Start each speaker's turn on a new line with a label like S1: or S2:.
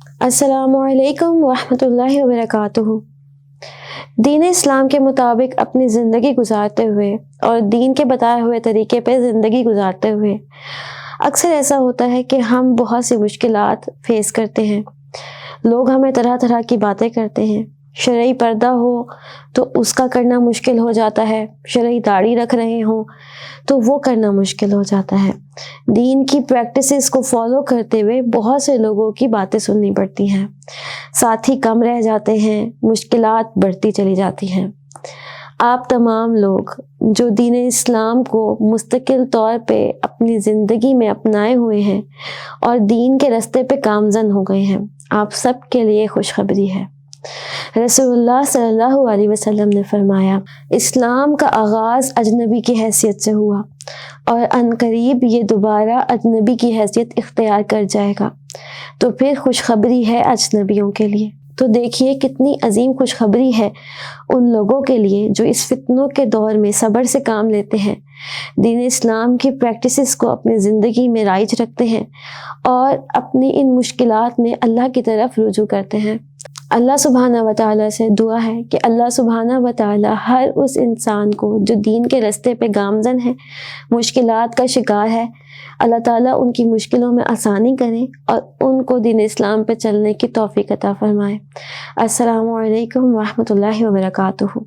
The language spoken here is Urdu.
S1: السلام علیکم ورحمۃ اللہ وبرکاتہ۔ دین اسلام کے مطابق اپنی زندگی گزارتے ہوئے اور دین کے بتائے ہوئے طریقے پہ زندگی گزارتے ہوئے اکثر ایسا ہوتا ہے کہ ہم بہت سی مشکلات فیس کرتے ہیں۔ لوگ ہمیں طرح طرح کی باتیں کرتے ہیں۔ شرعی پردہ ہو تو اس کا کرنا مشکل ہو جاتا ہے، شرعی داڑھی رکھ رہے ہوں تو وہ کرنا مشکل ہو جاتا ہے۔ دین کی پریکٹسز کو فالو کرتے ہوئے بہت سے لوگوں کی باتیں سننی پڑتی ہیں، ساتھی کم رہ جاتے ہیں، مشکلات بڑھتی چلی جاتی ہیں۔ آپ تمام لوگ جو دین اسلام کو مستقل طور پہ اپنی زندگی میں اپنائے ہوئے ہیں اور دین کے راستے پہ گامزن ہو گئے ہیں، آپ سب کے لیے خوشخبری ہے۔ رسول اللہ صلی اللہ علیہ وسلم نے فرمایا، اسلام کا آغاز اجنبی کی حیثیت سے ہوا اور عنقریب یہ دوبارہ اجنبی کی حیثیت اختیار کر جائے گا، تو پھر خوشخبری ہے اجنبیوں کے لیے۔ تو دیکھیے کتنی عظیم خوشخبری ہے ان لوگوں کے لیے جو اس فتنوں کے دور میں صبر سے کام لیتے ہیں، دین اسلام کی پریکٹسز کو اپنی زندگی میں رائج رکھتے ہیں اور اپنی ان مشکلات میں اللہ کی طرف رجوع کرتے ہیں۔ اللہ سبحانہ و تعالیٰ سے دعا ہے کہ اللہ سبحانہ و تعالیٰ ہر اس انسان کو جو دین کے راستے پہ گامزن ہے، مشکلات کا شکار ہے، اللہ تعالیٰ ان کی مشکلوں میں آسانی کریں اور ان کو دین اسلام پہ چلنے کی توفیق عطا فرمائے۔ السلام علیکم ورحمۃ اللہ وبرکاتہ۔